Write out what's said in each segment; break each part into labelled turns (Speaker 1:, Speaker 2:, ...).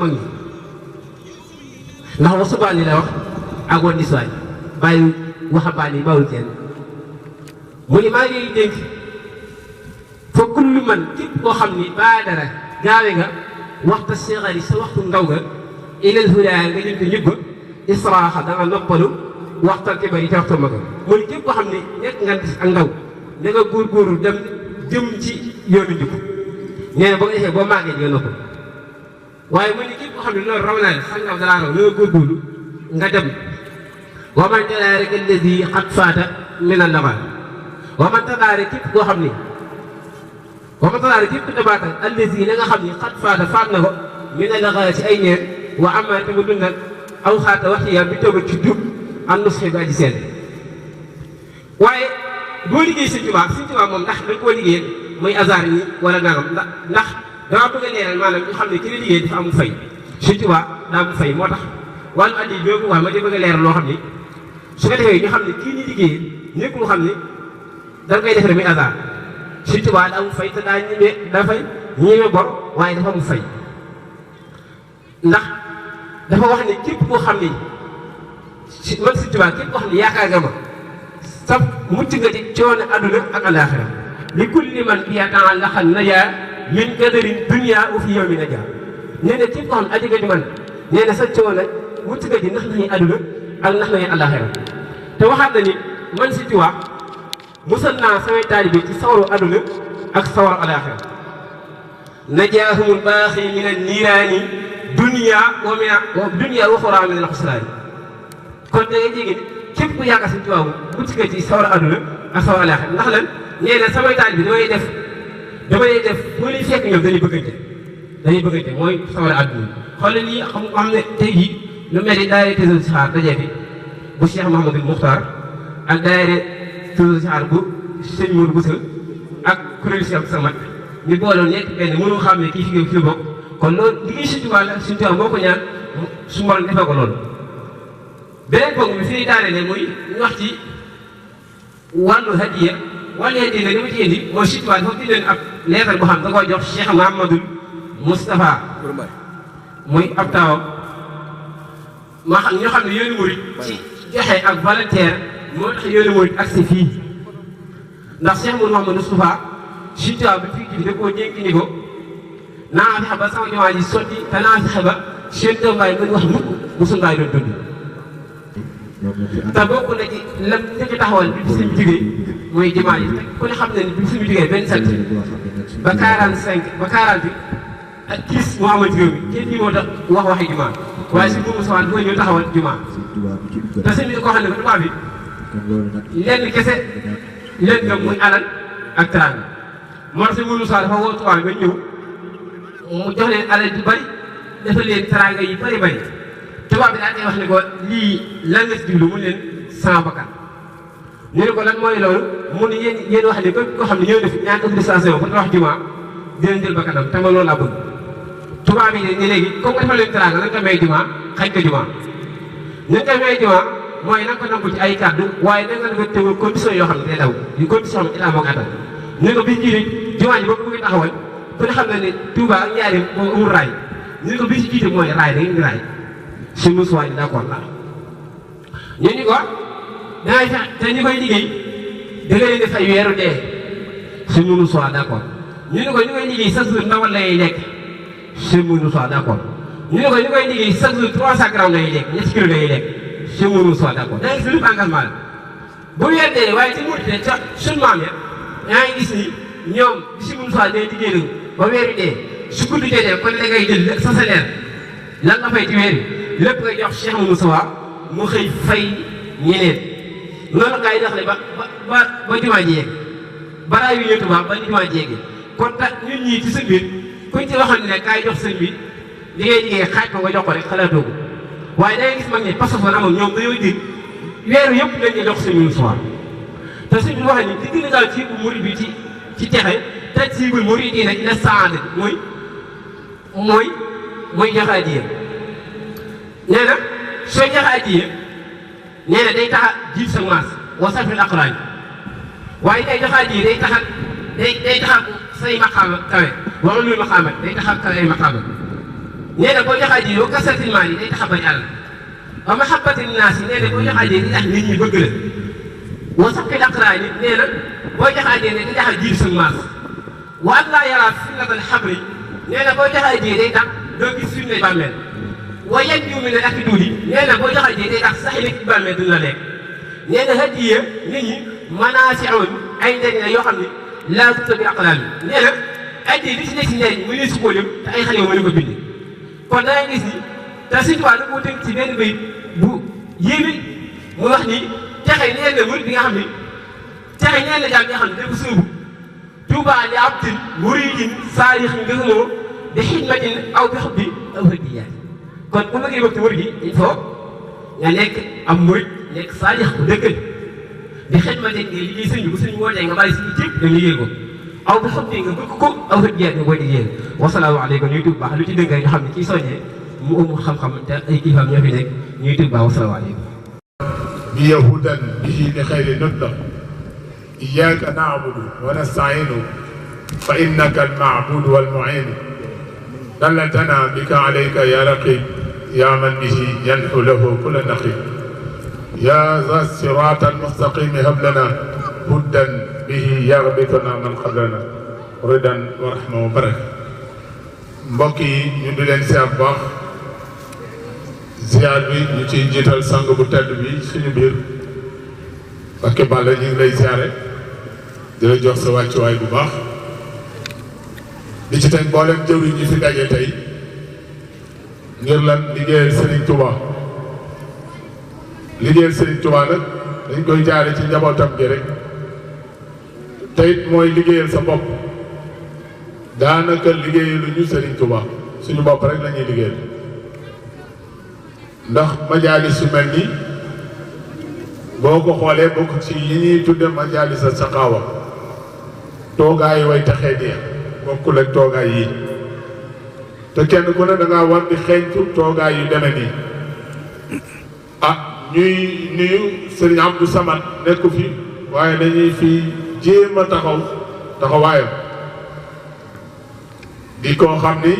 Speaker 1: mag ñi ndax wa subaani la wax ak wa niswaay bàyyi waxambaane yi bawul kenn mu ni maa ngi dénk fa kullu man képp koo xam ni baa dara gaawe nga waxta sigari sa waxtu ndaw nga ilal hudaa nga jëm te ñëpp israaxa da nga noppalu waxtal kibar yi ca waxtu mag mu ni képp koo xam ni nekk nga ak ndaw da nga góorgóorlu dem jëm ci yoonu njub nee na boo ko defee boo màggee di nga noppal waaye mu ni képp koo xam ne loolu raw naa ne sax ndaw dalaa raw da nga góorgóorlu nga dem wa man tadaaraka alladi xat faata min al-lamaan wa man tadaaraka képp koo xam ni wa man tadaaraka képp dabaatal alladi la nga xam ni xat faata faat na ko min al-lamaan ci ay ñeer wa amaa te mu dundal aw xaata waxtu yam bi toog ci jub am na suxi ba aji seen waaye boo liggéey Sëñ Tuubaa moom ndax dañ koo liggéey muy hasard yi wala nangam ndax dama bëgg a leeral maanaam ñu xam ne ki la liggéey dafa amul fay Sëñ Tuubaa daa amul fay moo tax wàllu addi yi boobu waaye ma di bëgg a leeral loo xam ni su ko defee ñu xam ne kii ni liggéey nekkul xam ne dañ koy def rek muy hasard Sëñ Tuubaa daa amul fay te daa ñemee dafay ñemee bor waaye dafa amul fay ndax dafa wax ne képp koo xam ni man Sëñ Tuubaa képp koo xam ne yaakaar nga ma sab mucc nga ci coono adduna ak alaaxira li kulli man bi yata'allaqa najaa min kadarin dunya wa fi yawmi najaa nee na képp koo xam ne aji nga ci man nee na sa coono mucc nga ci ndax nañuy adduna ak ndax nañuy alaaxira te waxaat na ni man Sëñ Tuubaa musal naa samay taalibe ci sawaru adduna ak sawaru alaaxira najaahumul baaxi min an-niiraani dunya wa uxraa min al-xusraani kon da ngay jéggi képp ku yaakaar Sëñ Tuubaa mucc nga ci sawar adduna ak sawar alaaxira ndax lan nee na samay taal bi damay def boo leen fekk ñoom dañuy bëggante mooy sawar adduna xoolal lii xam ne tey jii lu mel ni daayira Tazawudu Sixaar dajee fi bu Cheikh Mouhamadul Muxtaar ak daayira Tazawudu Sixaar bu Sëñ Mour Boussa ak kuréelu Cheikh Samad ñu booloon nekk benn mënoo xam ne kii fi la bokk kon loolu liggéey Sëñ Tuubaa la Sëñ Tuubaa moo ko ñaan su ma defee ko loolu. beneen ponk bi fi ñuy daanelee mooy ñu wax ci wàllu hadiya nag li ma ci indi mooy Sëñ Tuubaa dafa bindoon ab leetar boo xam da koo jox Cheikh Mouhamadul Moustapha muy ab taawam maa xam ñoo xam ne yoonu murit ci joxe ak volontaire moo tax yoonu murit ak si fii ndax Cheikh Mouhamadul Moustapha Sëñ Tuubaa bi fii da koo dénk ni ko naa fexe ba sama jumaa ji sotti te naa fexe ba seen doom baay mën wax mukk bu suñu baay doon dund te bokk na ci lam njëkk taxawal bi suñu jigéen mooy jumaa yi ku ne xam ne ni bi suñu jigéen 27 ba 45 ba 40 ak 10 moo amoon ci réew mi kenn ñi moo tax waxi jumaa waaye si buumu sawaan dafa ñëw taxawal jumaa te sëñ bi koo xam ne ba tubaab bi lenn kese leen gëm muy alal ak teraanga moo tax si buumu sawaan dafa woo tubaab bi ba ñëw mu jox leen alal yu bari defal leen teraanga yi bari tubaab bi daal di wax ne ko lii lan nga si jublu mu leen sama bakkan ñu ne ko lan mooy loolu mu ne yéen wax ne képp koo xam ne ñëw na fi ñaan autorisation pour tabax jumaa dinañ jël bakkanam te ma loolu laa bëgg tubaab yi ne léegi comme nga defal leen teraanga nañ ko may jumaa xañ ko jumaa nañ ko may jumaa mooy na nga ko nangu ci ay kàddu waaye na nga ko tegu condition yoo xam ne day daw yu condition xam ne état moo ko attan ñu ne ko bi jiite jumaa ji boobu mu ngi taxawal ku ne xam ne ne Touba ak Njaaréem moo amul raay ñu ne ko bi si jiite mooy raay da ngeen di raay suñu musuwaay yi d'accord la ñu ni ko dangay fex te ñi koy liggéey da nga leen di fay weeru dee suñu musuwaay d'accord ñu ni ko ñu koy liggéey chaque jour ndawal lay lekk suñu musuwaay d'accord ñu ni ko ñu koy liggéey chaque jour 300 grammes lay lekk ñetti kilo lay lekk suñu musuwaay d'accord da ngay gis lépp engagement la bu weer dee waaye ci muur te ca suñu maam ya yaa ngi gis ni ñoom bi suñu musuwaay day liggéey nañu ba weeru dee su guddi dee kon da ngay jël sa salaire lan nga fay ci weer yi lépp ngay jox Cheikh Moussa mu xëy fay ñeneen noonu gaa yi dox le ba jumaa ji yeeg balaa yu ñëw Tuubaa ba jumaa ji yeeg kon tax ñun ñii ci sëñ bi kuñ ci waxoon ne kaay jox sëñ bi li ngay liggéey xaaj ko nga jox ko rek xalaatoo ko waaye da ngay gis mag ñi pasafoon amoon ñoom dañoo dig weeru yëpp dañ ñuy jox sëñ Moussa te sëñ bi wax ni di gën a daal ci murid bi ci texe taj siibul murid yi nag ila saada mooy joxe addiya nee na soo joxe addiya nee na day tax a jiit sa maas wa safil aqraan waaye day joxe addiya day tax a say maqaama kawe wala luy maqaama day tax a kawe ay maqaama nee na boo joxe addiya wa kasratil maal yi day tax a bañ àll wa mahabbatin naas yi nee na boo joxe addiya day tax nit ñi bëgg la wa saqil aqraan yi nee na boo joxe addiya day tax a jiir sa maas wa an laa yaraa fitnatal xabri nee na boo joxe addiya day tax doo gis suñu ne bàmmeel wa yan jiw mi ne ak duul yi nee na boo joxe addiya day tax sax lekk ci bàmmeel duñ la lekk nee na hadiya nit ñi manaasi'un ay njëriñ la yoo xam ne laa tuta bi aqlaam yi nee na addiya li ci nekk si njëriñ mu ne su ko lim te ay xale mënu ko bind kon da ngay gis ni te Sëñ Tuubaa da koo tënk ci benn bayit bu yéeme mu wax ni texe ñeel na murid bi nga xam ni texe ñeel na jaam bi nga xam ne dafa sóobu Tuubaa li abdin muridin saalixin gëmoo bi xidmatin aw bi xubbi aw hadiyaat kon bu ma koy bëgg ci murid yi il faut nga nekk am murid nekk saalix bu dëggal bi xidmatin nga liggéey sëñ bi bu sëñ wootee nga bàyyi si cëpp da liggéey ko aw bi xubbi nga bëgg ko aw hadiyaat nga koy liggéey wasalaamu aleykum ñuy tuub baax lu ci dëgg rek ñu xam ne kii soññee mu ëmm xam-xam te ay kilifaam ñoo fi nekk ñuy tuub baax wasalaamu aleykum
Speaker 2: bi yahudan bihi li xayri nutla iyyaka na'budu wa nasta'inu fa innaka al-ma'budu wal-mu'inu dallatana bika alayka ya raqib ya man bihi yanhu lahu kulla naqib ya za sirat al-mustaqim hab lana hudan bihi yaghbituna man qablana ridan wa rahma wa baraka mbokk yi ñu di leen siyaar bu baax ziar bi ñu ciy jiital sang bu tedd bi suñu biir Mbacké Balla ñu ngi lay ziare di la jox sa wàccuwaay bu baax di ci teg mboolem jëwriñ ñi fi daje tey ngir lan liggéeyal Serigne Touba liggéeyal Serigne Touba nag dañ koy jaare ci njabootam gi rek te it mooy liggéeyal sa bopp daanaka liggéeyalu ñu Serigne Touba suñu bopp rek la ñuy liggéeyal ndax majaalis yu mel nii boo ko xoolee bokk ci yi ñuy tudde majaalis a saqaawa toogaay way taxee di bokkul ak toogaay yi te kenn ku ne da ngaa war di xeeñtu toogaay yu deme nii ñuy nuyu Serigne Abdou Samad nekku fi waaye dañuy fi jéem a taxawaayam di koo xam ni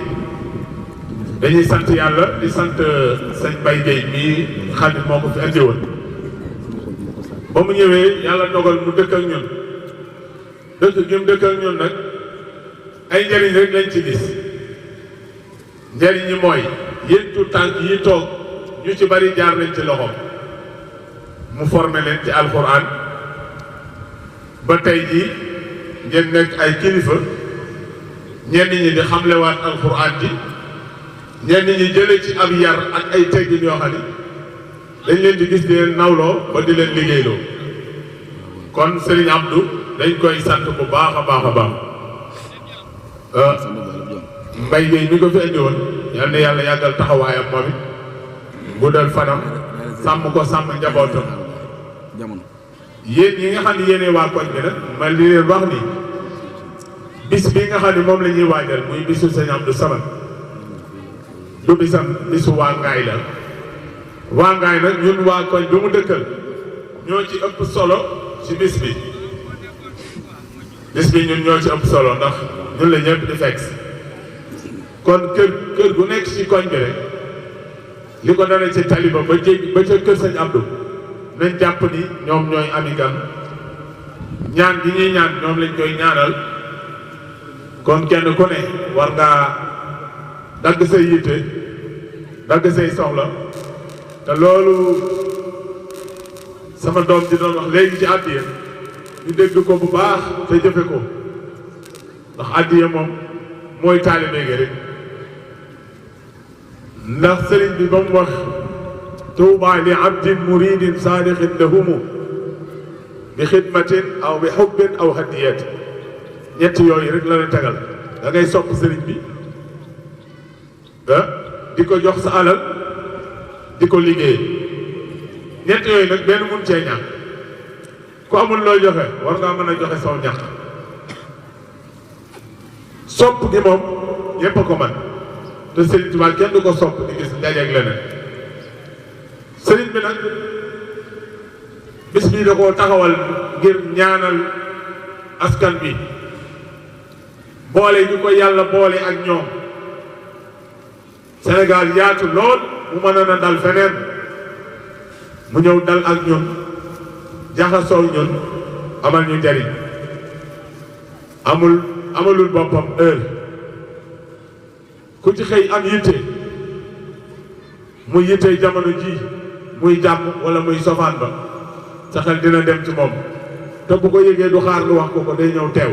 Speaker 2: dañuy sant yàlla di sant sëñ Baye Gueye mii xarit moo ko fi andi woon ba mu ñëwee yàlla dogal mu dëkk ak ñun dëkk gi mu dëkk ak ñun nag ay njëriñ rek lañ ci gis njëriñ ñi mooy yéen tout tànk yi toog ñu ci bari jaar nañ ci loxoom mu formé leen ci alxuraan ba tey jii ngeen nekk ay kilifa ñenn ñi di xamlewaat alxuraan ji ñenn ñi jële ci ab yar ak ay teggin yoo xam ni dañ leen di gis di leen nawloo ba di leen liggéeyloo kon Serigne Abdou dañ koy sant bu baax a baax a baax Mbaye Gueye mi ko fi indi woon yal na yàlla yàggal taxawaayam moom it guddal fanam sàmm ko sàmm njabootam yéen ñi nga xam ne yéenee waa koñ bi nag ma li leen wax ni bis bi nga xam ne moom la ñuy waajal muy bisu Serigne Abdou Samad du bisam bisu waa Ngaay la waa Ngaay nag ñun waa koñ bi mu dëkkal ñoo ci ëpp solo ci bis bi ñun ñoo ci ëpp solo ndax ñun la ñëpp di fekk kon kër gu nekk ci koñ bi rek li ko dale ci taliba ba jéggi ba ca kër Sëñ Abdou nañ jàpp ni ñoom ñooy ami gan ñaan gi ñuy ñaan ñoom lañ koy ñaanal kon kenn ku ne war ngaa dagg say yitte dagg say soxla te loolu sama doom di doon wax léegi ci àddiya ñu dégg ko bu baax te jëfe ko ndax àddiya moom mooy taalibe gi rek ndax sëriñ bi ba mu wax tuuba li abdin muridin saadixin lahumu bi xidmatin aw bi xubbin aw hadiyat ñett yooyu rek la la tegal da ngay sopp sëriñ bi di ko jox sa alal di ko liggéey ñett yooyu nag benn mun cee ñàkk ku amul looy joxe war ngaa mën a joxe saw ñàkk sopp gi moom ñépp a ko man te Sëriñ Tuubaa kenn du ko sopp di gis dajeeg leneen sëriñ bi nag bis bii da koo taxawal ngir ñaanal askan bi boole ñu ko yàlla boole ak ñoom Sénégal yaatu lool mu mënoon a dal feneen mu ñëw dal ak ñun jaxasoo ñun amal ñu njariñ amalul boppam heure ku ci xëy am yitte muy yitte jamono ji muy jàmm wala muy sofaan ba sa xel dina dem ci moom te bu ko yëgee du xaar lu wax ko day ñëw teew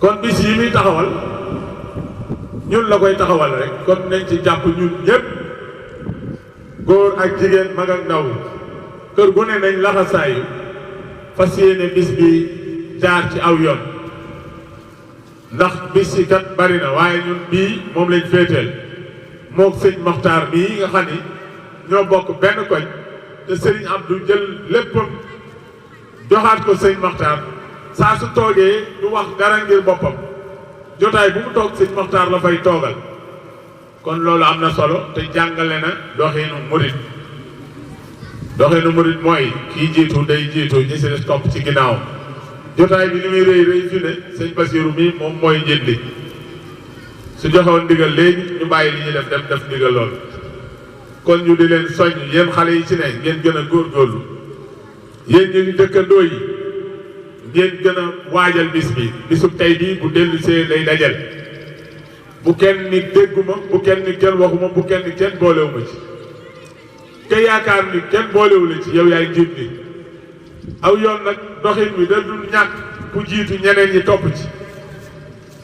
Speaker 2: kon bis yi muy taxawal ñun la koy taxawal rek kon nañ ci jàpp ñun ñépp góor ak jigéen mag ak ndaw kër gu ne nañ laxasaayu fas yéene bis bi jaar ci aw yoon ndax bis yi kat bari na waaye ñun bii moom lañ féeteel mook sëñ Moxtaar bii nga xam ni ñoo bokk benn koñ te sëriñ Abdou jël léppam joxaat ko sëñ Moxtaar saa su toogee du wax dara ngir boppam jotaay bu mu toog sëñ Moxtaar la fay toogal kon loolu am na solo te jàngale na doxinu murit mooy kii jiitu day jiitu ñi si des topp ci ginnaaw jotaay bi li muy rëy rëy fi ne sëñ Basiru mi moom mooy njiit li su joxoon ndigal léegi ñu bàyyi li ñuy def ndigal lool kon ñu di leen soññ yéen xale yi ci ne ngeen gën a góorgóorlu yéen ñu dëkkandoo yi ngeen gën a waajal bis bi bisu tey bii bu dellu see lay dajal bu kenn ni dégguma bu kenn ni kenn waxuma bu kenn ni kenn boolewuma ci te yaakaar ni kenn boolewu la ci yow yaay njiit li aw yoon nag doxin bi da dul ñàkk ku jiitu ñeneen ñi topp ci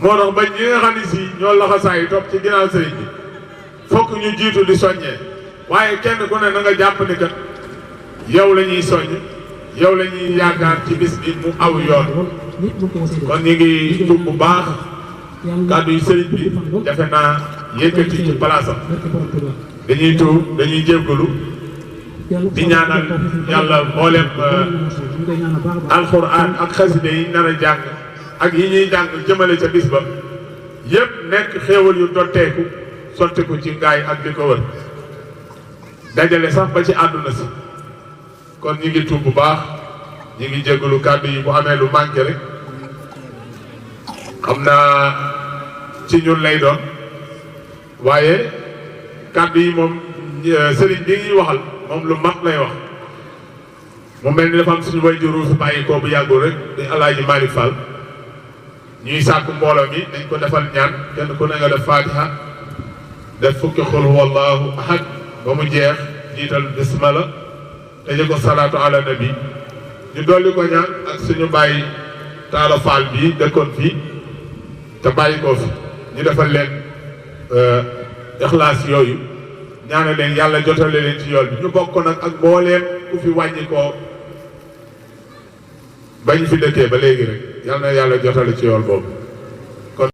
Speaker 2: moo tax ba ñi nga xam ne si ñoo laxasaa yi topp ci ginnaaw sëriñ bi fokk ñu jiitu di soññee waaye kenn ku ne na nga jàpp ni kat yow la ñuy soññ yow la ñuy yaakaar ci bis bi mu aw yoon kon ñu ngi tuub bu baax kàddu yu sëriñ bi defe naa yëkkati ci palaasam dañuy tuub dañuy jéggalu di ñaanal yàlla mboolem alxuraan ak xaside yi nar a jàng ak yi ñuy jàng jëmale ca bis ba yépp nekk xéewal yu dotteeku sottiku ci ngaay ak li ko wër dajale sax ba ci àdduna si kon ñu ngi tuub bu baax ñu ngi jéggalu kàddu yi bu amee lu manqué rek xam naa ci ñun lay doon waaye kàddu yi moom sëriñ bi ñuy waxal moom lu mag lay wax mu mel ni dafa am suñu way juru su bàyyi ko bu yàggul rek di Alaaji Malick Fall ñuy sàkku mbooloo mi dañ ko defal ñaan kenn ku ne nga def fatiha def fukki xul wallahu ahad ba mu jeex jiital bismillah te ko salaatu ala nabi ñu dolli ko ñaan ak suñu bàyyi Taala Fall bii dëkkoon fii te bàyyi koo fi ñu defal leen ixlaas yooyu ñaane leen yàlla jotale leen ci yool bi ñu bokk nag ak mbooleem ku fi wàññi koo bañ fi dëkkee ba léegi rek yal na yàlla jotale ci yool boobu